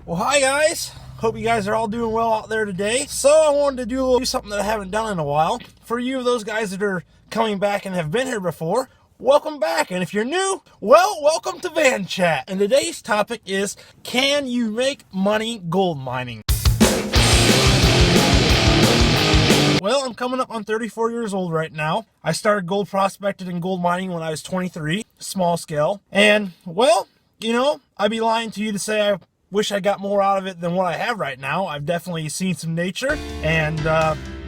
Well, hi guys. Hope you guys are all doing well out there today. So I wanted to do something that I haven't done in a while. For you of those guys that are coming back and have been here before, welcome back. And if you're new, well, welcome to Van Chat. And today's topic is, can you make money gold mining? Well, I'm coming up on 34 years old right now. I started gold prospecting and gold mining when I was 23, small scale. And, well, I'd be lying to you to say I wish I got more out of it than what I have right now. I've definitely seen some nature and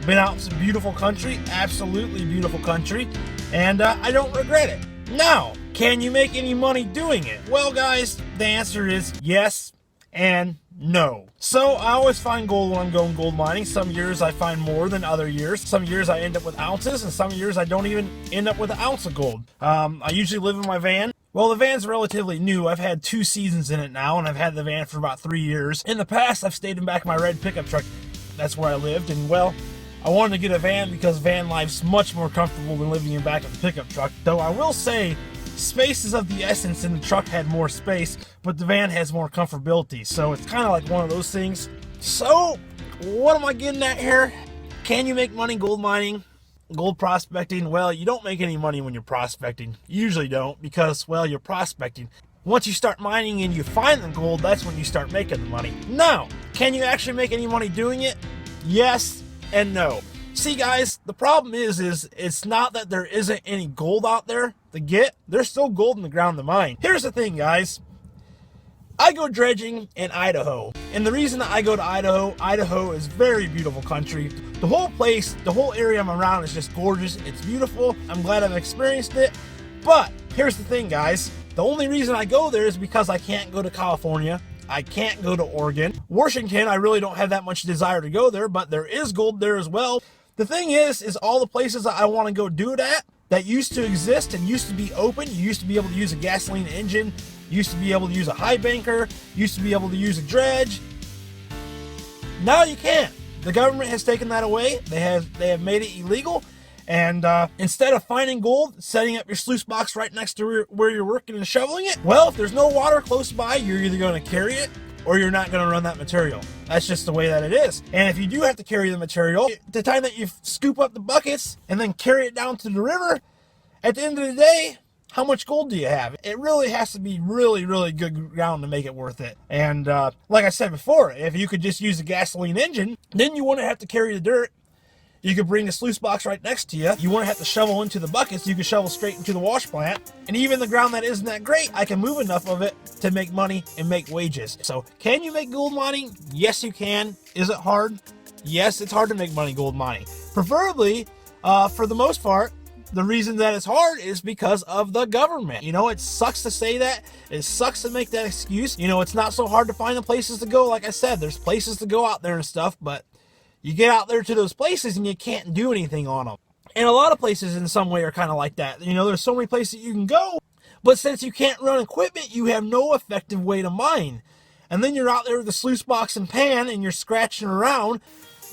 been out in some beautiful country, absolutely beautiful country, and I don't regret it. Now, can you make any money doing it? Well, guys, the answer is yes and no. So I always find gold when I'm going gold mining. Some years I find more than other years. Some years I end up with ounces, and some years I don't even end up with an ounce of gold. I usually live in my van. Well, the van's relatively new. I've had 2 seasons in it now, and I've had the van for about 3 years. In the past, I've stayed in back of my red pickup truck. That's where I lived, and well, I wanted to get a van because van life's much more comfortable than living in back of the pickup truck. Though I will say, space is of the essence, and the truck had more space, but the van has more comfortability. So it's kind of like one of those things. So, what am I getting at here? Can you make money gold mining? Gold prospecting? Well, you don't make any money when you're prospecting. You usually don't because, well, you're prospecting. Once you start mining and you find the gold, that's when you start making the money. Now, can you actually make any money doing it? Yes and no. See, guys, the problem is it's not that there isn't any gold out there to get. There's still gold in the ground to mine. Here's the thing, guys. I go dredging in Idaho. And the reason that I go to Idaho is very beautiful country. The whole place, the whole area I'm around is just gorgeous. It's beautiful. I'm glad I've experienced it. But here's the thing, guys. The only reason I go there is because I can't go to California. I can't go to Oregon. Washington, I really don't have that much desire to go there, but there is gold there as well. The thing is all the places that I want to go do it at that used to exist and used to be open. You used to be able to use a gasoline engine. Used to be able to use a high banker, used to be able to use a dredge. Now you can't. The government has taken that away. They have made it illegal. And instead of finding gold, setting up your sluice box right next to where you're working and shoveling it, well, if there's no water close by, you're either going to carry it or you're not going to run that material. That's just the way that it is. And if you do have to carry the material, the time that you scoop up the buckets and then carry it down to the river, at the end of the day, how much gold do you have? It really has to be really, really good ground to make it worth it. And like I said before, if you could just use a gasoline engine, then you wouldn't have to carry the dirt. You could bring the sluice box right next to you. You wouldn't have to shovel into the buckets. You could shovel straight into the wash plant. And even the ground that isn't that great, I can move enough of it to make money and make wages. So can you make gold mining? Yes, you can. Is it hard? Yes, it's hard to make money gold mining. Preferably, for the most part, the reason that it's hard is because of the government. It sucks to say that. It sucks to make that excuse. It's not so hard to find the places to go. Like I said, there's places to go out there and stuff, but you get out there to those places and you can't do anything on them. And a lot of places in some way are kind of like that. There's so many places you can go, but since you can't run equipment, you have no effective way to mine. And then you're out there with the sluice box and pan and you're scratching around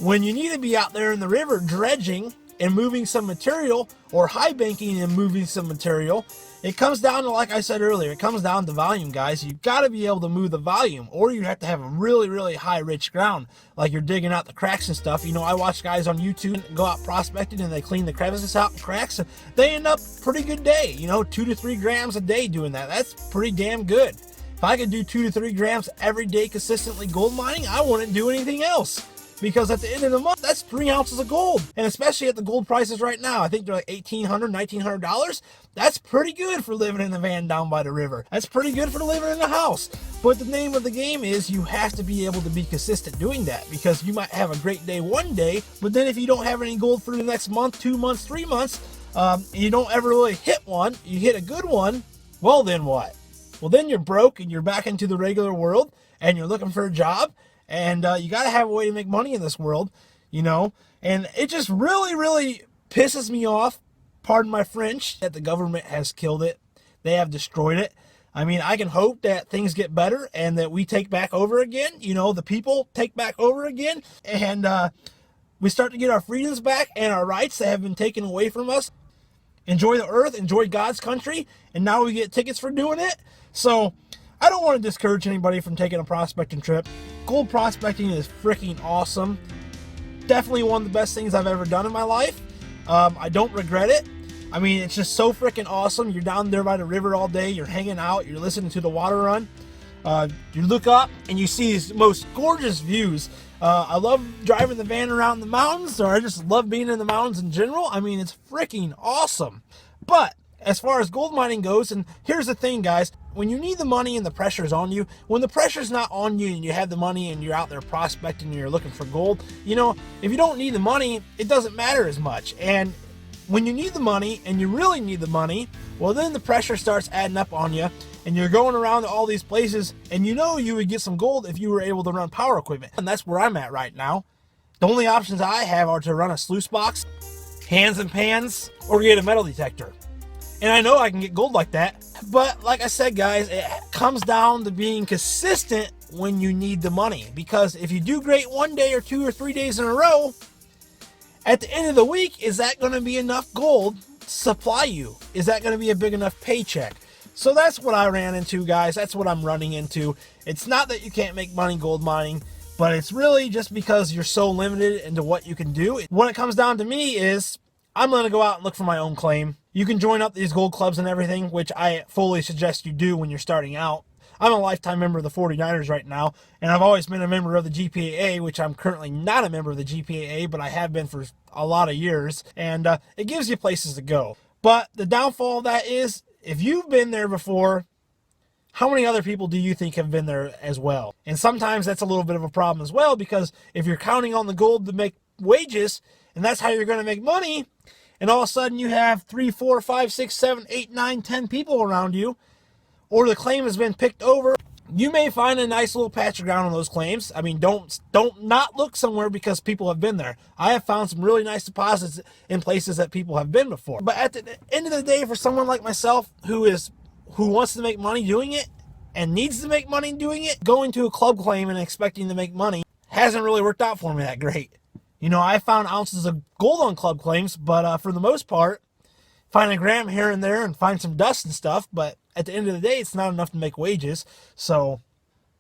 when you need to be out there in the river dredging and moving some material, or high banking and moving some material. It comes down to, like I said earlier, it comes down to volume, guys. You've got to be able to move the volume, or you have to have a really, really high rich ground, like you're digging out the cracks and stuff. I watch guys on YouTube go out prospecting and they clean the crevices out and cracks, and they end up pretty good day, 2 to 3 grams a day doing that. That's pretty damn good. If I could do 2 to 3 grams every day consistently gold mining, I wouldn't do anything else. Because at the end of the month, that's 3 ounces of gold. And especially at the gold prices right now, I think they're like $1,800, $1,900. That's pretty good for living in the van down by the river. That's pretty good for living in a house. But the name of the game is you have to be able to be consistent doing that. Because you might have a great day one day, but then if you don't have any gold for the next month, 2 months, 3 months, you don't ever really hit one, you hit a good one, well then what? Well then you're broke and you're back into the regular world and you're looking for a job. And you got to have a way to make money in this world, and it just really, really pisses me off, pardon my French, that the government has killed it. They have destroyed it. I mean, I can hope that things get better and that we take back over again, the people take back over again, and we start to get our freedoms back and our rights that have been taken away from us. Enjoy the earth, enjoy God's country, and now we get tickets for doing it. So I don't want to discourage anybody from taking a prospecting trip. Gold prospecting is freaking awesome. Definitely one of the best things I've ever done in my life. I don't regret it. I mean, it's just so freaking awesome. You're down there by the river all day. You're hanging out. You're listening to the water run. You look up and you see these most gorgeous views. I love driving the van around the mountains, or I just love being in the mountains in general. I mean, it's freaking awesome. But as far as gold mining goes, and here's the thing, guys, when you need the money and the pressure's on you, when the pressure's not on you and you have the money and you're out there prospecting and you're looking for gold, you know, if you don't need the money, it doesn't matter as much. And when you need the money and you really need the money, well, then the pressure starts adding up on you and you're going around to all these places, and you know you would get some gold if you were able to run power equipment. And that's where I'm at right now. The only options I have are to run a sluice box, hands and pans, or get a metal detector. And I know I can get gold like that. But like I said, guys, it comes down to being consistent when you need the money. Because if you do great one day or 2 or 3 days in a row, at the end of the week, is that going to be enough gold to supply you? Is that going to be a big enough paycheck? So that's what I ran into, guys. That's what I'm running into. It's not that you can't make money gold mining, but it's really just because you're so limited into what you can do. When it comes down to me is, I'm going to go out and look for my own claim. You can join up these gold clubs and everything, which I fully suggest you do when you're starting out. I'm a lifetime member of the 49ers right now, and I've always been a member of the GPAA, which I'm currently not a member of the GPAA, but I have been for a lot of years, and it gives you places to go. But the downfall of that is, if you've been there before, how many other people do you think have been there as well? And sometimes that's a little bit of a problem as well, because if you're counting on the gold to make wages, and that's how you're going to make money, and all of a sudden you have 3, 4, 5, 6, 7, 8, 9, 10 people around you, or the claim has been picked over, you may find a nice little patch of ground on those claims. I mean, don't not look somewhere because people have been there. I have found some really nice deposits in places that people have been before. But at the end of the day, for someone like myself who wants to make money doing it and needs to make money doing it, going to a club claim and expecting to make money hasn't really worked out for me that great. You know, I found ounces of gold on club claims, but for the most part, find a gram here and there and find some dust and stuff, but at the end of the day, it's not enough to make wages. So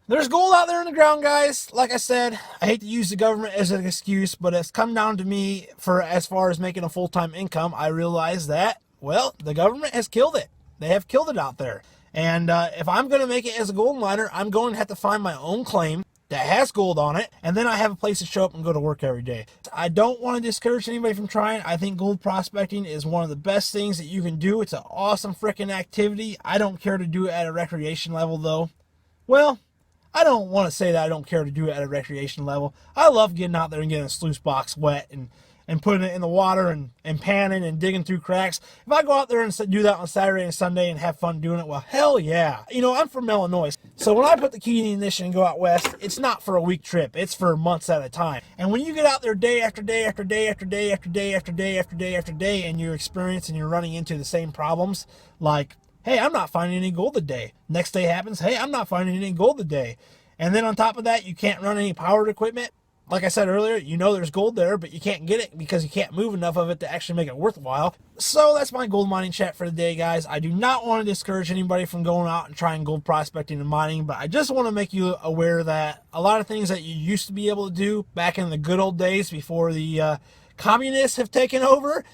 there's gold out there in the ground, guys. Like I said, I hate to use the government as an excuse, but it's come down to me for as far as making a full-time income. I realize that, well, the government has killed it. They have killed it out there. And if I'm going to make it as a gold miner, I'm going to have to find my own claim that has gold on it, and then I have a place to show up and go to work every day. I don't want to discourage anybody from trying. I think gold prospecting is one of the best things that you can do. It's an awesome freaking activity. I don't care to do it at a recreation level, though. Well, I don't want to say that I don't care to do it at a recreation level. I love getting out there and getting a sluice box wet and putting it in the water and panning and digging through cracks. If I go out there and do that on Saturday and Sunday and have fun doing it, well, hell yeah. You know, I'm from Illinois. So when I put the key in the ignition and go out west, it's not for a week trip. It's for months at a time. And when you get out there day after day after day after day after day after day after day after day and you experience and you're running into the same problems, like, hey, I'm not finding any gold today. Next day happens, hey, I'm not finding any gold today. And then on top of that, you can't run any powered equipment. Like I said earlier, you know there's gold there, but you can't get it because you can't move enough of it to actually make it worthwhile. So that's my gold mining chat for the day, guys. I do not want to discourage anybody from going out and trying gold prospecting and mining, but I just want to make you aware that a lot of things that you used to be able to do back in the good old days before the communists have taken over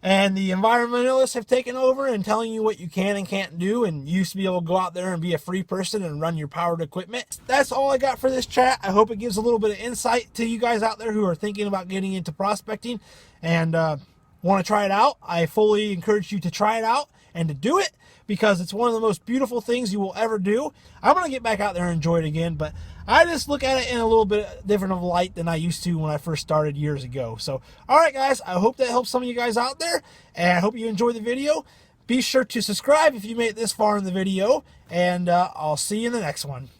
and the environmentalists have taken over and telling you what you can and can't do, and you used to be able to go out there and be a free person and run your powered equipment. That's all I got for this chat. I hope it gives a little bit of insight to you guys out there who are thinking about getting into prospecting and want to try it out. I fully encourage you to try it out and to do it because it's one of the most beautiful things you will ever do. I'm going to get back out there and enjoy it again, but I just look at it in a little bit different of a light than I used to when I first started years ago. So, all right, guys, I hope that helps some of you guys out there, and I hope you enjoyed the video. Be sure to subscribe if you made it this far in the video, and I'll see you in the next one.